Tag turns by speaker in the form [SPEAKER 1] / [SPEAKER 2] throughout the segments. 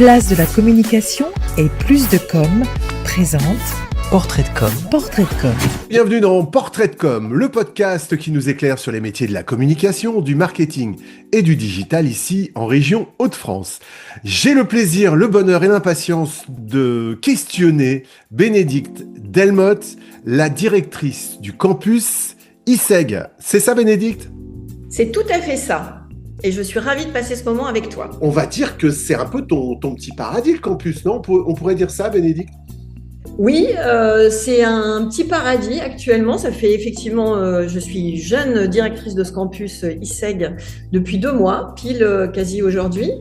[SPEAKER 1] Place de la communication et plus de com présente
[SPEAKER 2] Portrait de com.
[SPEAKER 1] Portrait de com.
[SPEAKER 3] Bienvenue dans Portrait de com, le podcast qui nous éclaire sur les métiers de la communication, du marketing et du digital ici en région Hauts-de-France. J'ai le plaisir, le bonheur et l'impatience de questionner Bénédicte Delmotte, la directrice du campus ISEG. C'est ça, Bénédicte ?
[SPEAKER 4] C'est tout à fait ça. Et je suis ravie de passer ce moment avec toi.
[SPEAKER 3] On va dire que c'est un peu ton petit paradis, le campus, non ? On pourrait dire ça, Bénédicte ?
[SPEAKER 4] Oui, c'est un petit paradis actuellement. Ça fait effectivement, je suis jeune directrice de ce campus ISEG depuis 2 mois, pile quasi aujourd'hui.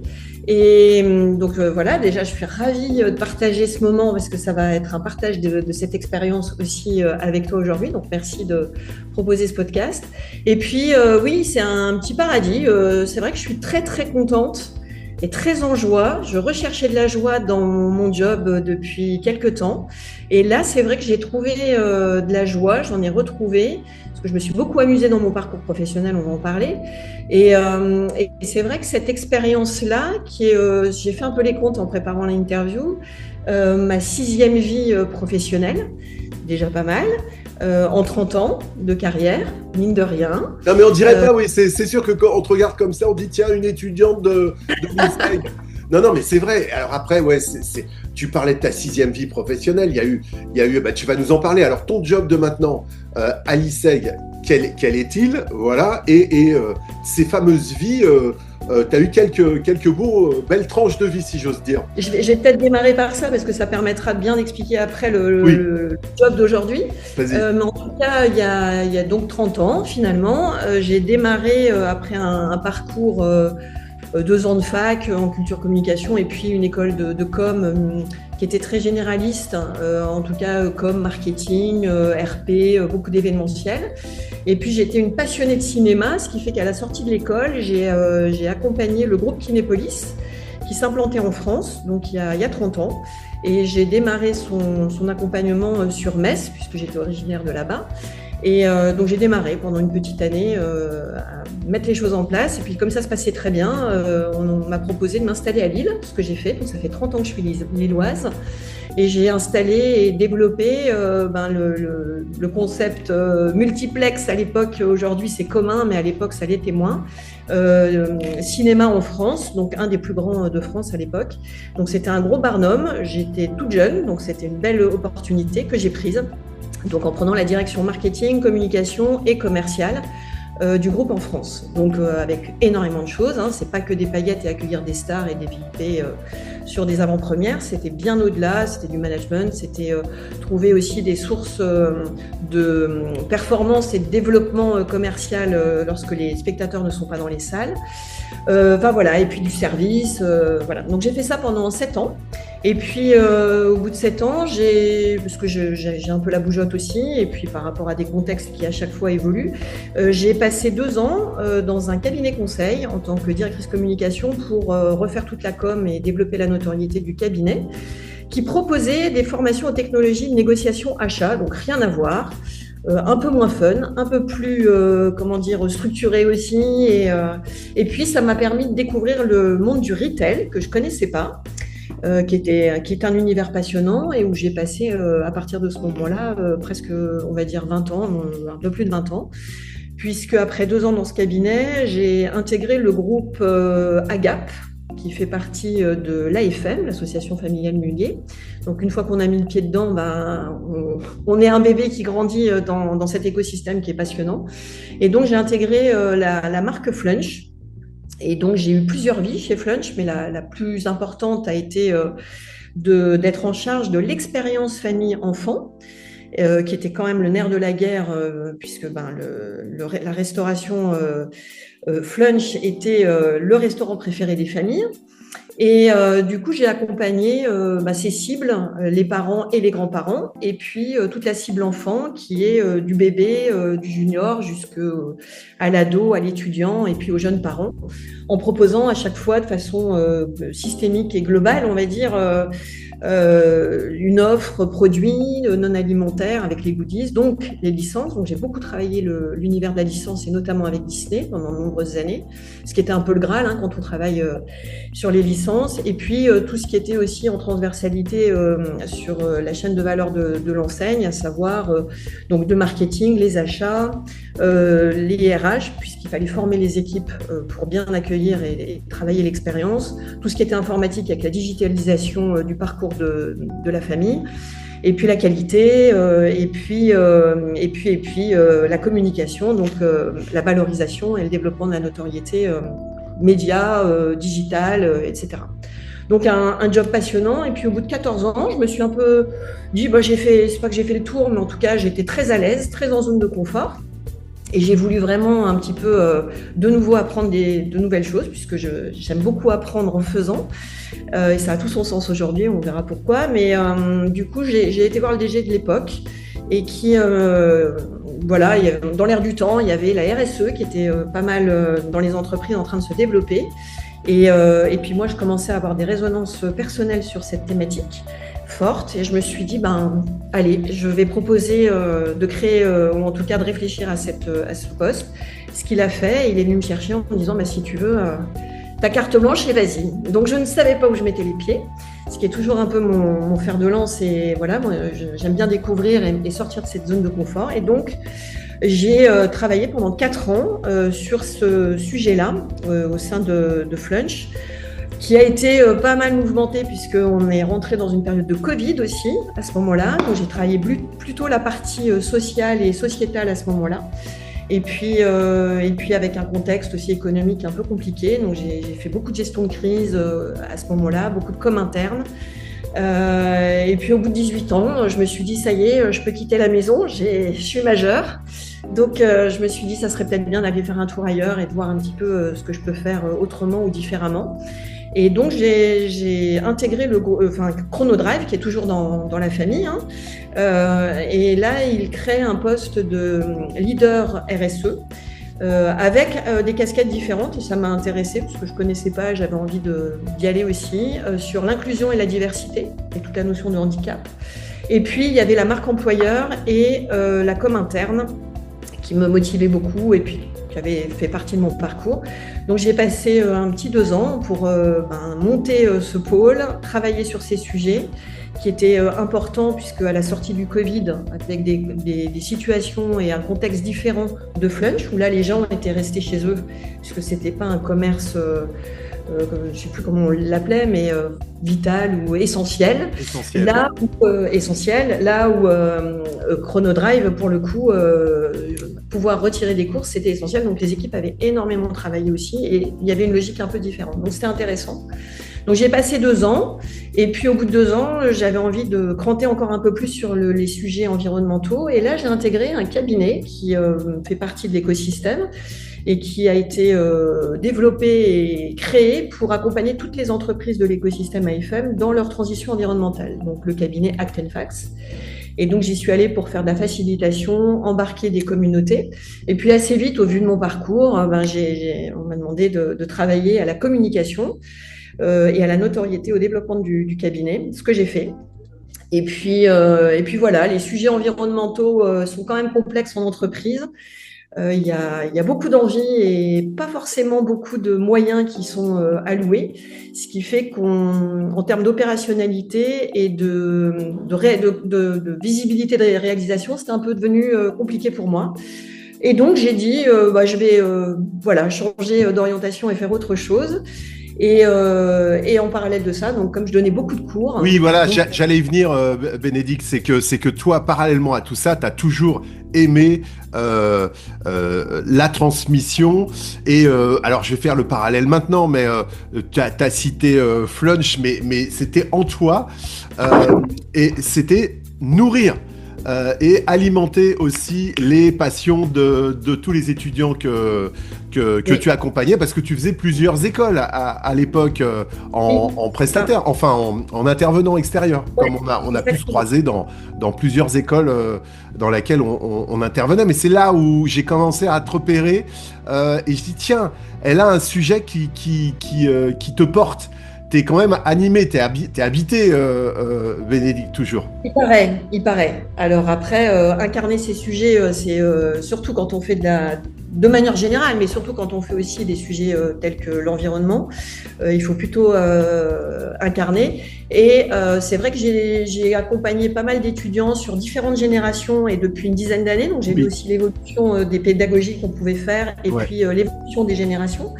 [SPEAKER 4] Et donc voilà, déjà je suis ravie de partager ce moment parce que ça va être un partage de cette expérience aussi avec toi aujourd'hui. Donc merci de proposer ce podcast. Et puis oui, c'est un petit paradis. C'est vrai que je suis très très contente et très en joie. Je recherchais de la joie dans mon job depuis quelques temps. Et là, c'est vrai que j'ai trouvé de la joie, j'en ai retrouvé, parce que je me suis beaucoup amusée dans mon parcours professionnel, on va en parler. Et c'est vrai que cette expérience-là, j'ai fait un peu les comptes en préparant l'interview, ma 6e vie professionnelle, déjà pas mal. En 30 ans de carrière, mine de rien.
[SPEAKER 3] Non mais on dirait pas, oui, c'est sûr que quand on te regarde comme ça, on dit tiens, une étudiante de l'ISEG. Non, mais c'est vrai. Alors après, ouais, tu parlais de ta 6e vie professionnelle. Il y a eu, tu vas nous en parler. Alors ton job de maintenant à l'ISEG, quel est-il ? Voilà. Et ces fameuses vies, tu as eu quelques belles tranches de vie, si j'ose dire.
[SPEAKER 4] Je vais peut-être démarrer par ça parce que ça permettra de bien expliquer après le job d'aujourd'hui.
[SPEAKER 3] Vas-y.
[SPEAKER 4] Mais en tout cas, il y a donc 30 ans finalement. J'ai démarré après un parcours 2 ans de fac en culture communication et puis une école de com qui était très généraliste, en tout cas com, marketing, RP, beaucoup d'événementiel. Et puis j'étais une passionnée de cinéma, ce qui fait qu'à la sortie de l'école, j'ai accompagné le groupe Kinépolis qui s'implantait en France, donc il y a 30 ans. Et j'ai démarré son accompagnement sur Metz, puisque j'étais originaire de là-bas. Et donc j'ai démarré pendant une petite année à mettre les choses en place. Et puis comme ça se passait très bien, on m'a proposé de m'installer à Lille, ce que j'ai fait. Donc ça fait 30 ans que je suis lilloise. Et j'ai installé et développé le concept multiplex à l'époque. Aujourd'hui c'est commun, mais à l'époque ça l'était moins. Cinéma en France, donc un des plus grands de France à l'époque. Donc c'était un gros barnum. J'étais toute jeune, donc c'était une belle opportunité que j'ai prise. Donc en prenant la direction marketing, communication et commerciale du groupe en France. Donc avec énormément de choses, hein. C'est pas que des paillettes et accueillir des stars et des VIP sur des avant-premières, c'était bien au-delà, c'était du management, c'était trouver aussi des sources de performance et de développement commercial lorsque les spectateurs ne sont pas dans les salles. Voilà, et puis du service, voilà. Donc j'ai fait ça pendant 7 ans. Et puis au bout de 7 ans, parce que j'ai un peu la bougeotte aussi, et puis par rapport à des contextes qui à chaque fois évoluent, j'ai passé 2 ans dans un cabinet conseil en tant que directrice communication pour refaire toute la com et développer la notoriété du cabinet, qui proposait des formations aux technologies de négociation achat, donc rien à voir. Un peu moins fun, un peu plus structuré aussi, et puis ça m'a permis de découvrir le monde du retail que je connaissais pas, qui est un univers passionnant et où j'ai passé à partir de ce moment-là presque on va dire 20 ans, un peu plus de 20 ans, puisque après 2 ans dans ce cabinet, j'ai intégré le groupe AGAP, qui fait partie de l'AFM, l'Association familiale Muguet. Donc une fois qu'on a mis le pied dedans, on est un bébé qui grandit dans cet écosystème qui est passionnant. Et donc j'ai intégré la marque Flunch. Et donc j'ai eu plusieurs vies chez Flunch, mais la plus importante a été d'être en charge de l'expérience famille-enfant, qui était quand même le nerf de la guerre, puisque la restauration Flunch était le restaurant préféré des familles. Et du coup, j'ai accompagné ces cibles, les parents et les grands-parents, et puis toute la cible enfant qui est du bébé, du junior, jusqu'à l'ado, à l'étudiant, et puis aux jeunes parents, en proposant à chaque fois de façon systémique et globale, on va dire, une offre produit non alimentaire avec les goodies, donc les licences. Donc j'ai beaucoup travaillé l'univers de la licence et notamment avec Disney pendant de nombreuses années, ce qui était un peu le Graal quand on travaille sur les licences. Et puis tout ce qui était aussi en transversalité sur la chaîne de valeur de l'enseigne, à savoir donc de marketing, les achats, les RH, puisqu'il fallait former les équipes pour bien accueillir et travailler l'expérience, tout ce qui était informatique avec la digitalisation du parcours de la famille, et puis la qualité, et puis la communication, donc la valorisation et le développement de la notoriété média, digital, etc. Donc un job passionnant. Et puis au bout de 14 ans, je me suis un peu dit, c'est pas que j'ai fait le tour, mais en tout cas, j'étais très à l'aise, très en zone de confort. Et j'ai voulu vraiment un petit peu de nouveau apprendre de nouvelles choses, puisque j'aime beaucoup apprendre en faisant. Et ça a tout son sens aujourd'hui, on verra pourquoi. Mais du coup, j'ai été voir le DG de l'époque et qui, dans l'air du temps, il y avait la RSE qui était pas mal dans les entreprises en train de se développer. Et puis moi, je commençais à avoir des résonances personnelles sur cette thématique forte, et je me suis dit, allez, je vais proposer de créer, ou en tout cas de réfléchir à ce poste. Ce qu'il a fait, il est venu me chercher en me disant, si tu veux, ta carte blanche et vas-y. Donc je ne savais pas où je mettais les pieds, ce qui est toujours un peu mon fer de lance, et voilà, moi, j'aime bien découvrir et sortir de cette zone de confort. Et donc, j'ai travaillé pendant 4 ans sur ce sujet-là au sein de Flunch, qui a été pas mal mouvementé puisqu'on est rentré dans une période de Covid aussi à ce moment-là. Donc j'ai travaillé plutôt la partie sociale et sociétale à ce moment-là. Et puis avec un contexte aussi économique un peu compliqué. Donc j'ai fait beaucoup de gestion de crise à ce moment-là, beaucoup de com interne. Et puis au bout de 18 ans, je me suis dit, ça y est, je peux quitter la maison, je suis majeure. Donc je me suis dit, ça serait peut-être bien d'aller faire un tour ailleurs et de voir un petit peu ce que je peux faire autrement ou différemment. Et donc j'ai intégré Chronodrive, qui est toujours dans la famille. Et là, il crée un poste de leader RSE. Avec des casquettes différentes, et ça m'a intéressée parce que je ne connaissais pas, j'avais envie d'y aller aussi, sur l'inclusion et la diversité et toute la notion de handicap. Et puis il y avait la marque employeur et la com interne qui me motivait beaucoup et puis qui avait fait partie de mon parcours. Donc j'ai passé un petit 2 ans pour monter ce pôle, travailler sur ces sujets qui était important puisque à la sortie du Covid, avec des situations et un contexte différent de Flunch, où là les gens étaient restés chez eux, puisque c'était pas un commerce, je sais plus comment on l'appelait, mais vital ou essentiel. Là où Chronodrive, pour le coup, pouvoir retirer des courses, c'était essentiel. Donc les équipes avaient énormément travaillé aussi et il y avait une logique un peu différente. Donc c'était intéressant. Donc j'ai passé 2 ans et puis au bout de 2 ans, j'avais envie de cranter encore un peu plus sur les sujets environnementaux. Et là, j'ai intégré un cabinet qui fait partie de l'écosystème et qui a été développé et créé pour accompagner toutes les entreprises de l'écosystème AFM dans leur transition environnementale. Donc le cabinet Act & Facts. Et donc, j'y suis allée pour faire de la facilitation, embarquer des communautés. Et puis, assez vite, au vu de mon parcours, on m'a demandé de travailler à la communication et à la notoriété, au développement du cabinet, ce que j'ai fait. Et puis voilà, les sujets environnementaux sont quand même complexes en entreprise. Il y a beaucoup d'envie et pas forcément beaucoup de moyens qui sont alloués, ce qui fait qu'en termes d'opérationnalité et de visibilité des réalisations, c'était un peu devenu compliqué pour moi. Et donc j'ai dit, je vais changer d'orientation et faire autre chose. Et en parallèle de ça, donc comme je donnais beaucoup de cours.
[SPEAKER 3] Oui, voilà, j'allais y venir, Bénédicte, c'est que toi, parallèlement à tout ça, tu as toujours aimé la transmission. Et alors, je vais faire le parallèle maintenant, mais tu as cité Flunch, mais c'était en toi, et c'était nourrir. Et alimenter aussi les passions de tous les étudiants que tu accompagnais, parce que tu faisais plusieurs écoles à l'époque en prestataire, enfin en intervenant extérieur, comme on a pu se croiser dans plusieurs écoles dans lesquelles on intervenait. Mais c'est là où j'ai commencé à te repérer et je dis tiens, elle a un sujet qui te porte. t'es quand même animé, t'es habité, Bénédicte, toujours.
[SPEAKER 4] Il paraît. Alors après, incarner ces sujets, c'est surtout quand on fait de manière générale, mais surtout quand on fait aussi des sujets tels que l'environnement, il faut plutôt incarner. Et c'est vrai que j'ai accompagné pas mal d'étudiants sur différentes générations et depuis une dizaine d'années, donc j'ai vu aussi l'évolution des pédagogies qu'on pouvait faire et puis l'évolution des générations.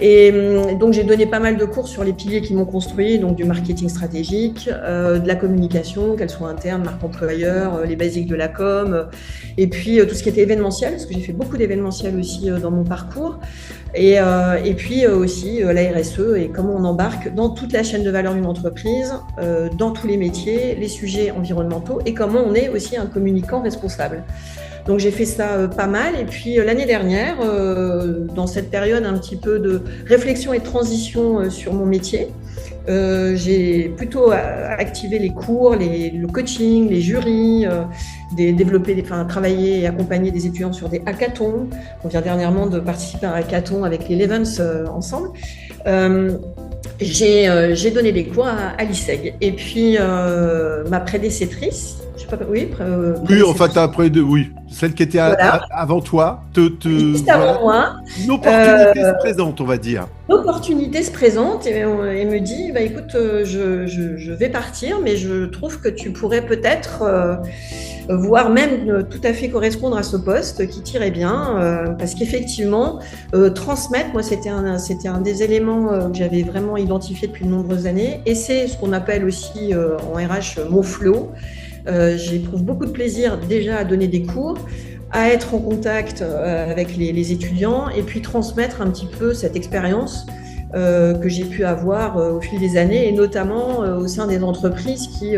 [SPEAKER 4] Et donc, j'ai donné pas mal de cours sur les piliers qui m'ont construit, donc du marketing stratégique, de la communication, qu'elle soit interne, marque employeur, les basiques de la com, et puis tout ce qui était événementiel, parce que j'ai fait beaucoup d'événementiel aussi dans mon parcours, et puis aussi la RSE et comment on embarque dans toute la chaîne de valeur d'une entreprise, dans tous les métiers, les sujets environnementaux, et comment on est aussi un communicant responsable. Donc j'ai fait ça pas mal et puis l'année dernière, dans cette période un petit peu de réflexion et de transition sur mon métier, j'ai plutôt activé les cours, le coaching, les jurys, travailler et accompagner des étudiants sur des hackathons. On vient dernièrement de participer à un hackathon avec les Levens ensemble. J'ai donné des cours à l'ISEG. Et puis, ma prédécessrice, je sais pas, oui,
[SPEAKER 3] enfin, celle qui était avant toi,
[SPEAKER 4] juste avant moi.
[SPEAKER 3] Une opportunité se présente, on va dire.
[SPEAKER 4] L'opportunité se présente et me dit, écoute, je vais partir, mais je trouve que tu pourrais peut-être, voire même tout à fait correspondre à ce poste qui t'irait bien, parce qu'effectivement, transmettre, moi, c'était un des éléments que j'avais vraiment identifié depuis de nombreuses années, et c'est ce qu'on appelle aussi en RH mon flow. J'éprouve beaucoup de plaisir déjà à donner des cours, à être en contact avec les étudiants et puis transmettre un petit peu cette expérience que j'ai pu avoir au fil des années et notamment au sein des entreprises qui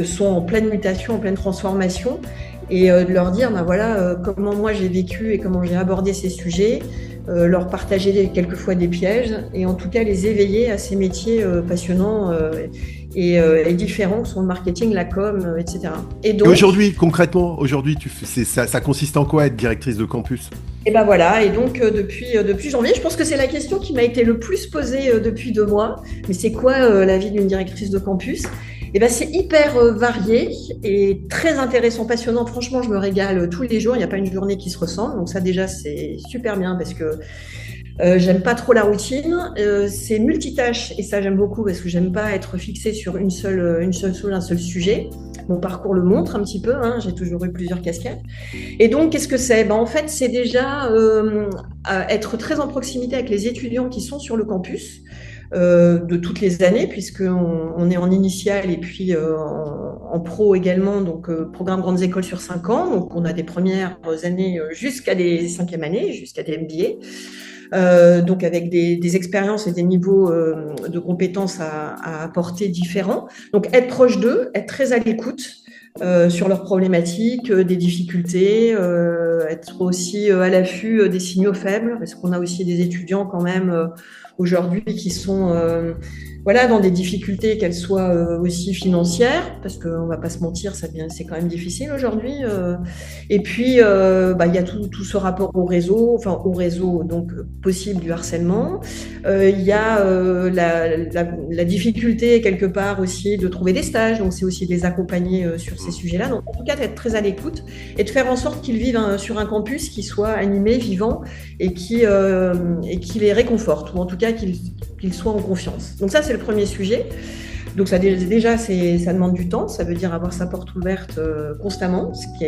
[SPEAKER 4] sont en pleine mutation, en pleine transformation et de leur dire comment moi j'ai vécu et comment j'ai abordé ces sujets, leur partager quelquefois des pièges et en tout cas les éveiller à ces métiers passionnants et différents que sont le marketing, la com, etc. Et donc,
[SPEAKER 3] aujourd'hui, concrètement, ça consiste en quoi être directrice de campus ?
[SPEAKER 4] Et et donc depuis janvier, je pense que c'est la question qui m'a été le plus posée depuis 2 mois. Mais c'est quoi la vie d'une directrice de campus ? C'est hyper varié et très intéressant, passionnant. Franchement, je me régale tous les jours. Il n'y a pas une journée qui se ressemble. Donc ça, déjà, c'est super bien parce que j'aime pas trop la routine. C'est multitâche et ça, j'aime beaucoup parce que j'aime pas être fixée sur un seul sujet. Mon parcours le montre un petit peu. J'ai toujours eu plusieurs casquettes. Et donc, qu'est-ce que c'est ? En fait, c'est déjà être très en proximité avec les étudiants qui sont sur le campus. De toutes les années, puisqu'on est en initiale et puis en pro également, donc programme grandes écoles sur 5 ans. Donc, on a des premières années jusqu'à des 5e années, jusqu'à des MBA. Donc, avec des expériences et des niveaux de compétences à apporter différents. Donc, être proche d'eux, être très à l'écoute sur leurs problématiques, des difficultés, être aussi à l'affût des signaux faibles, parce qu'on a aussi des étudiants quand même aujourd'hui qui sont dans des difficultés, qu'elles soient aussi financières, parce qu'on ne va pas se mentir, c'est quand même difficile aujourd'hui. Et puis, il y a tout ce rapport au réseau donc possible du harcèlement. Il y a la difficulté quelque part aussi de trouver des stages, donc c'est aussi de les accompagner sur ces sujets-là. Donc en tout cas, d'être très à l'écoute et de faire en sorte qu'ils vivent sur un campus qui soit animé, vivant et qui les réconforte, ou en tout cas qu'ils soient en confiance. Donc ça, c'est le premier sujet. Donc ça déjà, ça demande du temps. Ça veut dire avoir sa porte ouverte constamment, ce qui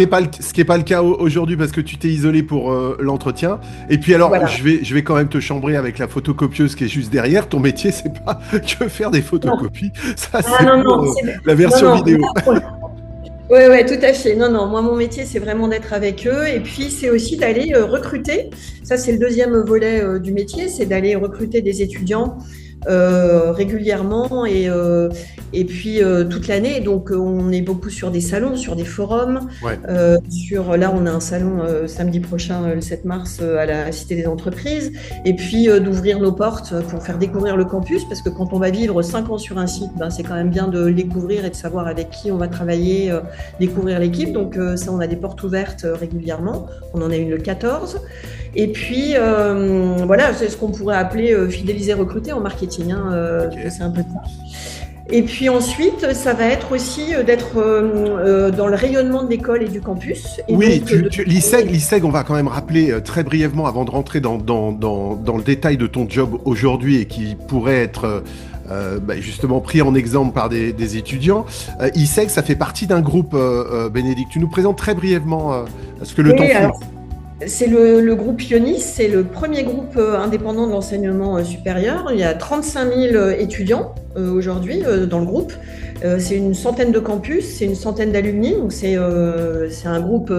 [SPEAKER 4] est pas le cas aujourd'hui parce que tu t'es isolé pour l'entretien. Et puis alors, je vais quand même te chambrer avec la photocopieuse qui est juste derrière. Ton métier, c'est pas que faire des photocopies. Ça, c'est la version vidéo. Oui, tout à fait. Non, moi, mon métier, c'est vraiment d'être avec eux. Et puis, c'est aussi d'aller recruter. Ça, c'est le deuxième volet du métier, c'est d'aller recruter des étudiants régulièrement et puis toute l'année. Donc, on est beaucoup sur des salons, sur des forums. Ouais. Là, on a un salon samedi prochain, le 7 mars, à la Cité des Entreprises. Et puis, d'ouvrir nos portes pour faire découvrir le campus, parce que quand on va vivre 5 ans sur un site, c'est quand même bien de le découvrir et de savoir avec qui on va travailler, découvrir l'équipe. Donc, ça, on a des portes ouvertes régulièrement. On en a une le 14. Et puis, c'est ce qu'on pourrait appeler fidéliser, recruter en marketing. marketing.
[SPEAKER 3] Ok.
[SPEAKER 4] C'est un peu ça. Et puis ensuite, ça va être aussi d'être dans le rayonnement de l'école et du campus. Et
[SPEAKER 3] Oui,
[SPEAKER 4] donc,
[SPEAKER 3] l'ISEG, on va quand même rappeler très brièvement avant de rentrer dans le détail de ton job aujourd'hui et qui pourrait être justement pris en exemple par des étudiants. ISEG, ça fait partie d'un groupe, Bénédicte. Tu nous présentes très brièvement ce que le temps file.
[SPEAKER 4] C'est le groupe Ionis, c'est le premier groupe indépendant de l'enseignement supérieur. Il y a 35 000 étudiants aujourd'hui dans le groupe. C'est une centaine de campus, c'est une centaine d'alumni, donc c'est un groupe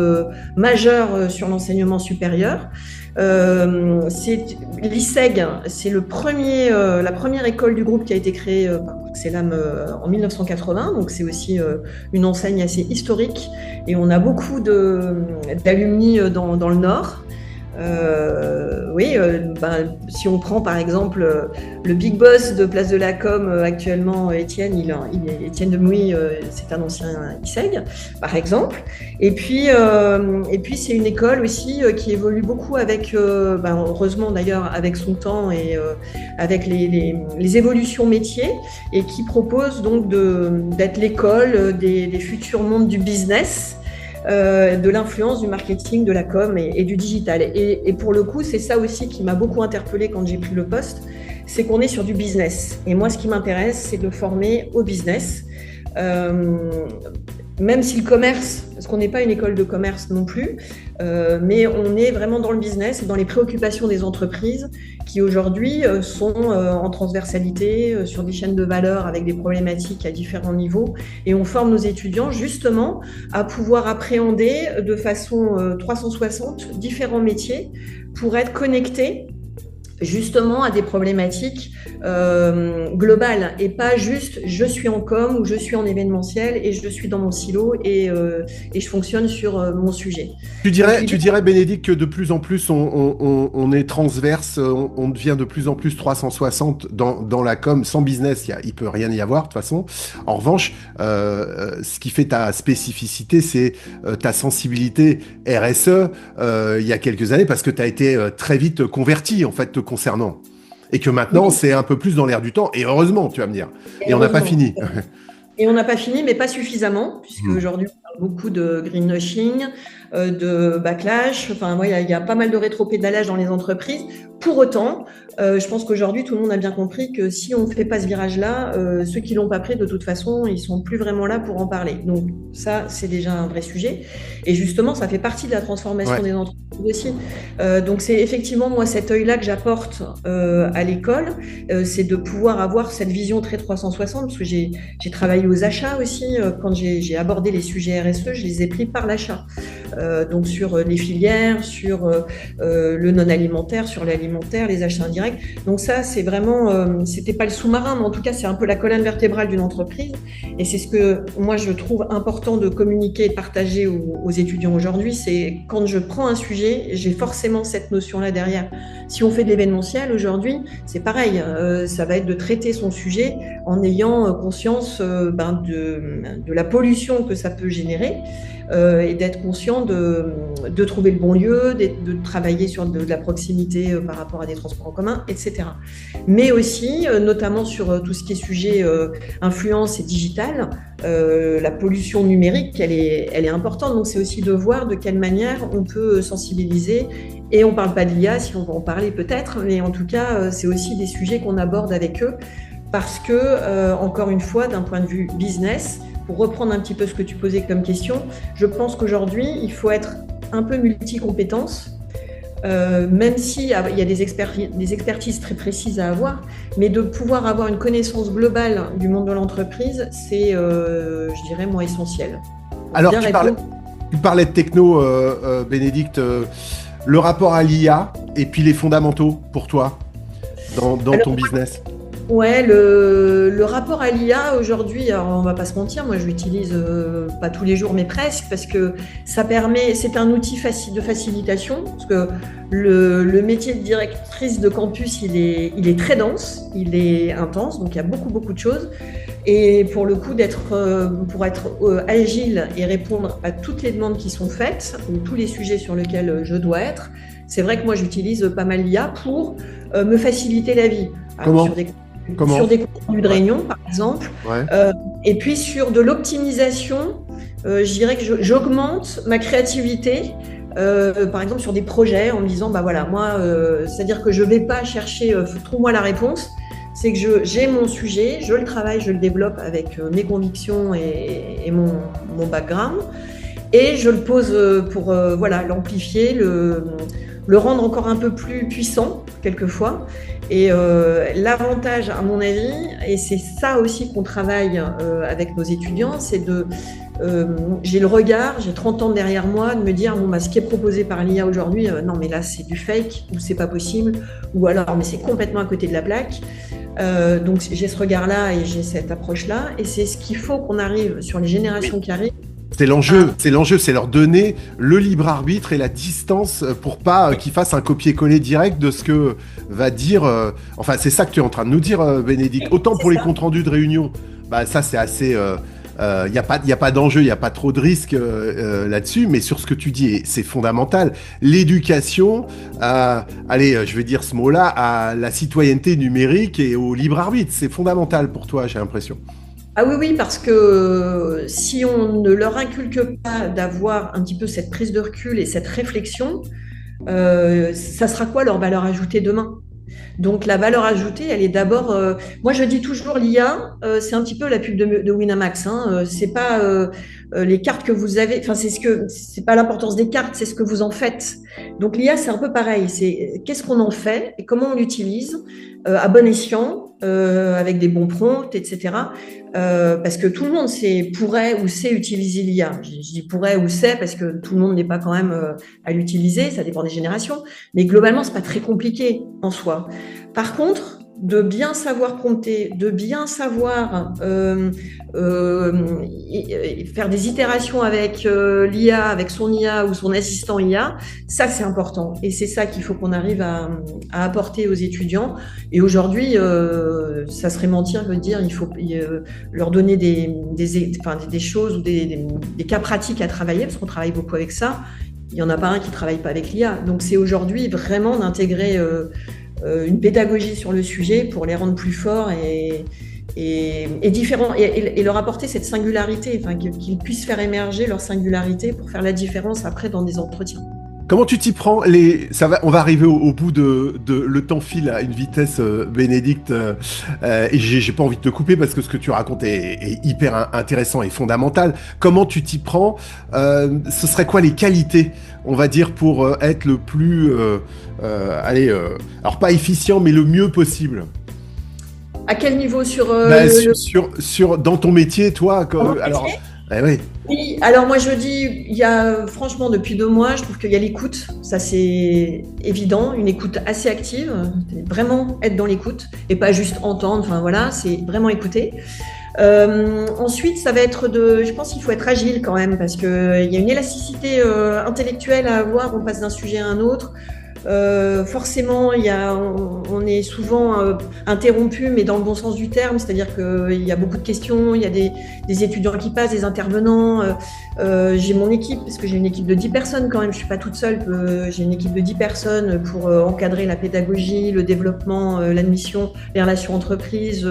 [SPEAKER 4] majeur sur l'enseignement supérieur. L'ISEG, c'est la première école du groupe qui a été créée par Xelam en 1980, donc c'est aussi une enseigne assez historique et on a beaucoup d'alumni dans le Nord. Si on prend par exemple le big boss de Place de la Com actuellement, Étienne, Étienne Demouy, c'est un ancien ISEG par exemple. Et puis c'est une école aussi qui évolue beaucoup avec, heureusement d'ailleurs avec son temps et avec les évolutions métiers et qui propose donc d'être l'école des futurs mondes du business. De l'influence du marketing, de la com et du digital. Et pour le coup, c'est ça aussi qui m'a beaucoup interpellée quand j'ai pris le poste, c'est qu'on est sur du business. Et moi, ce qui m'intéresse, c'est de former au business. Même si le commerce, parce qu'on n'est pas une école de commerce non plus, mais on est vraiment dans le business et dans les préoccupations des entreprises qui aujourd'hui sont en transversalité, sur des chaînes de valeur avec des problématiques à différents niveaux. Et on forme nos étudiants justement à pouvoir appréhender de façon 360 différents métiers pour être connectés justement à des problématiques globales et pas juste je suis en com ou je suis en événementiel et je suis dans mon silo et je fonctionne sur mon sujet.
[SPEAKER 3] Tu dirais, Bénédicte, que de plus en plus on est transverse, on devient de plus en plus 360 dans la com. Sans business, il peut rien y avoir de toute façon. En revanche, ce qui fait ta spécificité, c'est ta sensibilité RSE il y a quelques années, parce que tu as été très vite converti en fait te concernant. Et que maintenant, c'est un peu plus dans l'air du temps. Et heureusement, tu vas me dire. Et on n'a pas fini.
[SPEAKER 4] Et on n'a pas fini, mais pas suffisamment, puisque aujourd'hui, on parle beaucoup de greenwashing, de backlash. Enfin, il y a pas mal de rétropédalage dans les entreprises. Pour autant, je pense qu'aujourd'hui, tout le monde a bien compris que si on ne fait pas ce virage-là, ceux qui ne l'ont pas pris, de toute façon, ils ne sont plus vraiment là pour en parler. Donc ça, c'est déjà un vrai sujet. Et justement, ça fait partie de la transformation des entreprises aussi. Donc c'est effectivement, moi, cet œil-là que j'apporte à l'école, c'est de pouvoir avoir cette vision très 360, parce que j'ai travaillé aux achats aussi. Quand j'ai abordé les sujets RSE, je les ai pris par l'achat. Donc sur les filières, sur le non-alimentaire, sur l'alimentaire, les achats indirects. Donc ça, c'est vraiment, c'était pas le sous-marin, mais en tout cas, c'est un peu la colonne vertébrale d'une entreprise. Et c'est ce que moi, je trouve important de communiquer et de partager aux étudiants aujourd'hui. C'est quand je prends un sujet, j'ai forcément cette notion-là derrière. Si on fait de l'événementiel aujourd'hui, c'est pareil. Ça va être de traiter son sujet en ayant conscience de la pollution que ça peut générer. Et d'être conscient de trouver le bon lieu, de travailler sur de la proximité par rapport à des transports en commun, etc. Mais aussi, notamment sur tout ce qui est sujet influence et digital, la pollution numérique, elle est importante. Donc, c'est aussi de voir de quelle manière on peut sensibiliser. Et on ne parle pas de l'IA, si on va en parler peut-être, mais en tout cas, c'est aussi des sujets qu'on aborde avec eux parce que, encore une fois, d'un point de vue business, pour reprendre un petit peu ce que tu posais comme question, je pense qu'aujourd'hui, il faut être un peu multi-compétences, même s'il y a des expertises très précises à avoir, mais de pouvoir avoir une connaissance globale du monde de l'entreprise, c'est, je dirais, moi, essentiel.
[SPEAKER 3] Alors, tu parlais de techno, Bénédicte, le rapport à l'IA et puis les fondamentaux pour toi dans ton business.
[SPEAKER 4] Ouais, le rapport à l'IA aujourd'hui, alors on va pas se mentir, moi je l'utilise pas tous les jours mais presque, parce que ça permet, c'est un outil de facilitation, parce que le métier de directrice de campus il est très dense, il est intense, donc il y a beaucoup de choses. Et pour le coup, pour être agile et répondre à toutes les demandes qui sont faites, ou tous les sujets sur lesquels je dois être, c'est vrai que moi j'utilise pas mal l'IA pour me faciliter la vie. Alors,
[SPEAKER 3] Comment ? Comment?
[SPEAKER 4] sur des comptes rendus de réunion, par exemple.
[SPEAKER 3] Ouais.
[SPEAKER 4] Et puis sur de l'optimisation, je dirais que j'augmente ma créativité. Par exemple sur des projets en me disant bah voilà moi c'est-à-dire que je vais pas chercher trouve-moi la réponse, c'est que j'ai mon sujet, je le travaille, je le développe avec mes convictions et mon background et je le pose pour voilà l'amplifier, le rendre encore un peu plus puissant quelquefois. Et l'avantage à mon avis, et c'est ça aussi qu'on travaille avec nos étudiants, c'est de j'ai le regard, j'ai 30 ans derrière moi, de me dire bon, bah, ce qui est proposé par l'IA aujourd'hui, non mais là c'est du fake, ou c'est pas possible, ou alors mais c'est complètement à côté de la plaque. Donc j'ai ce regard-là et j'ai cette approche-là, et c'est ce qu'il faut qu'on arrive sur les générations qui arrivent.
[SPEAKER 3] C'est l'enjeu, c'est leur donner le libre arbitre et la distance pour pas qu'ils fassent un copier-coller direct de ce que va dire. Enfin, c'est ça que tu es en train de nous dire, Bénédicte. Autant pour les comptes rendus de réunion, bah ça c'est assez. Il n'y a pas d'enjeu, il n'y a pas trop de risques là-dessus, mais sur ce que tu dis, et c'est fondamental, l'éducation, allez, je vais dire ce mot-là, à la citoyenneté numérique et au libre arbitre, c'est fondamental pour toi, j'ai l'impression.
[SPEAKER 4] Ah oui, oui, parce que si on ne leur inculque pas d'avoir un petit peu cette prise de recul et cette réflexion, ça sera quoi leur valeur ajoutée demain? Donc la valeur ajoutée, elle est d'abord. Moi, je dis toujours l'IA, c'est un petit peu la pub de Winamax. Hein, c'est pas les cartes que vous avez. Enfin, c'est pas l'importance des cartes, c'est ce que vous en faites. Donc l'IA, c'est un peu pareil. C'est qu'est-ce qu'on en fait et comment on l'utilise à bon escient, avec des bons prompts, etc. Parce que tout le monde pourrait ou sait utiliser l'IA. Je dis pourrait ou sait parce que tout le monde n'est pas quand même à l'utiliser. Ça dépend des générations. Mais globalement, c'est pas très compliqué en soi. Par contre, de bien savoir prompter, de bien savoir faire des itérations avec l'IA, avec son IA ou son assistant IA, ça c'est important. Et c'est ça qu'il faut qu'on arrive à apporter aux étudiants. Et aujourd'hui, ça serait mentir de dire il faut leur donner des choses ou des cas pratiques à travailler, parce qu'on travaille beaucoup avec ça. Il n'y en a pas un qui ne travaille pas avec l'IA. Donc c'est aujourd'hui vraiment d'intégrer une pédagogie sur le sujet pour les rendre plus forts et différents, et leur apporter cette singularité, enfin, qu'ils puissent faire émerger leur singularité pour faire la différence après dans des entretiens.
[SPEAKER 3] Comment tu t'y prends? On va arriver au bout de le temps file à une vitesse, Bénédicte, et j'ai pas envie de te couper parce que ce que tu racontes est hyper intéressant et fondamental. Comment tu t'y prends? Ce serait quoi les qualités, on va dire, pour être le plus, alors pas efficient, mais le mieux possible?
[SPEAKER 4] À quel niveau
[SPEAKER 3] sur dans ton métier, toi? Alors, oui.
[SPEAKER 4] Oui, alors moi je dis, il y a franchement depuis 2 mois, je trouve qu'il y a l'écoute, ça c'est évident, une écoute assez active, vraiment être dans l'écoute et pas juste entendre, enfin voilà, c'est vraiment écouter. Ensuite, ça va être je pense qu'il faut être agile quand même parce qu'il y a une élasticité intellectuelle à avoir, on passe d'un sujet à un autre. Forcément, on est souvent interrompu, mais dans le bon sens du terme, c'est-à-dire qu'il y a beaucoup de questions, il y a des étudiants qui passent, des intervenants. J'ai mon équipe, parce que j'ai une équipe de 10 personnes quand même, je ne suis pas toute seule, j'ai une équipe de 10 personnes pour encadrer la pédagogie, le développement, l'admission, les relations entreprises,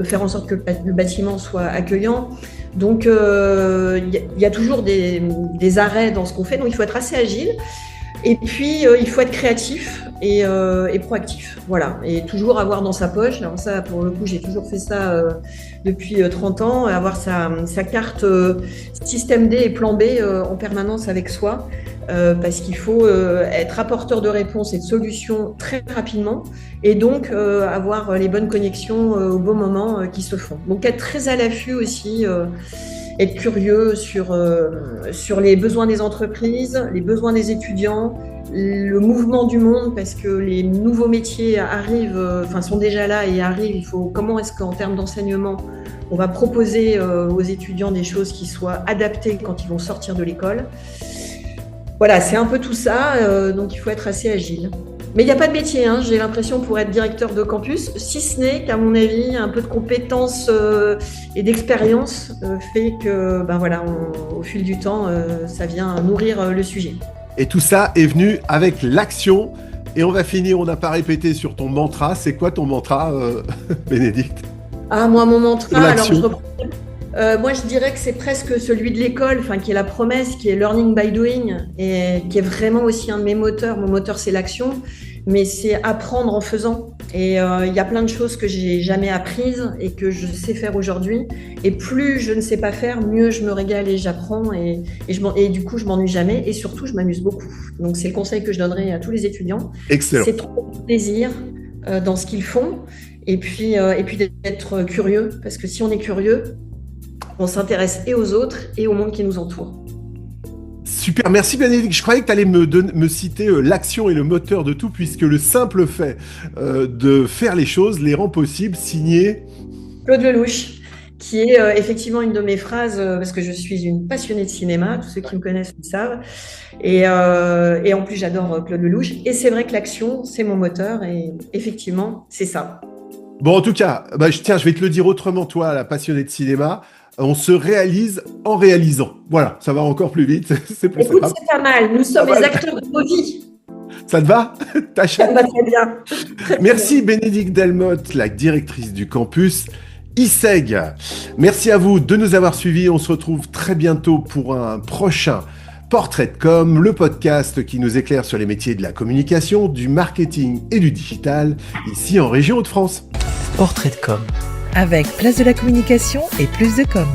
[SPEAKER 4] faire en sorte que le bâtiment soit accueillant. Donc, il y a toujours des arrêts dans ce qu'on fait, donc il faut être assez agile. Et puis, il faut être créatif et proactif, voilà. Et toujours avoir dans sa poche, alors ça, pour le coup, j'ai toujours fait ça depuis 30 ans, avoir sa carte système D et plan B en permanence avec soi, parce qu'il faut être apporteur de réponses et de solutions très rapidement, et donc avoir les bonnes connexions au bon moment qui se font. Donc, être très à l'affût aussi, être curieux sur les besoins des entreprises, les besoins des étudiants, le mouvement du monde, parce que les nouveaux métiers arrivent, sont déjà là et arrivent. Comment est-ce qu'en termes d'enseignement, on va proposer aux étudiants des choses qui soient adaptées quand ils vont sortir de l'école. Voilà, c'est un peu tout ça, donc il faut être assez agile. Mais il n'y a pas de métier, hein, j'ai l'impression, pour être directeur de campus, si ce n'est qu'à mon avis, un peu de compétences et d'expérience fait que, au fil du temps, ça vient nourrir le sujet.
[SPEAKER 3] Et tout ça est venu avec l'action Et on va finir, on n'a pas répété sur ton mantra. C'est quoi ton mantra, Bénédicte?
[SPEAKER 4] Ah, moi, mon mantra, alors
[SPEAKER 3] L'action.
[SPEAKER 4] moi, je dirais que c'est presque celui de l'école, enfin, qui est la promesse, qui est learning by doing, et qui est vraiment aussi un de mes moteurs. Mon moteur, c'est l'action, mais c'est apprendre en faisant. Et il y a plein de choses que j'ai jamais apprises et que je sais faire aujourd'hui. Et plus je ne sais pas faire, mieux je me régale et j'apprends. Et du coup, je m'ennuie jamais. Et surtout, je m'amuse beaucoup. Donc, c'est le conseil que je donnerais à tous les étudiants.
[SPEAKER 3] Excellent.
[SPEAKER 4] C'est trouver du plaisir dans ce qu'ils font. Et puis d'être curieux. Parce que si on est curieux, on s'intéresse et aux autres et au monde qui nous entoure.
[SPEAKER 3] Super, merci Bénédicte. Je croyais que tu allais me citer l'action et le moteur de tout, puisque le simple fait de faire les choses les rend possibles. Signé
[SPEAKER 4] Claude Lelouch, qui est effectivement une de mes phrases, parce que je suis une passionnée de cinéma, tous ceux qui me connaissent le savent. Et en plus, j'adore Claude Lelouch. Et c'est vrai que l'action, c'est mon moteur. Et effectivement, c'est ça.
[SPEAKER 3] Bon, en tout cas, je vais te le dire autrement, toi, la passionnée de cinéma. On se réalise en réalisant. Voilà, ça va encore plus vite. C'est plus
[SPEAKER 4] Écoute,
[SPEAKER 3] simple.
[SPEAKER 4] c'est pas mal. Nous sommes les acteurs de nos vies.
[SPEAKER 3] Ça te va?
[SPEAKER 4] Ça va très bien.
[SPEAKER 3] Merci Bénédicte Delmotte, la directrice du campus ISEG. Merci à vous de nous avoir suivis. On se retrouve très bientôt pour un prochain Portrait de Com, le podcast qui nous éclaire sur les métiers de la communication, du marketing et du digital, ici en région Hauts-de-France.
[SPEAKER 1] Portrait de Com. Avec Place de la Communication et Plus de Com.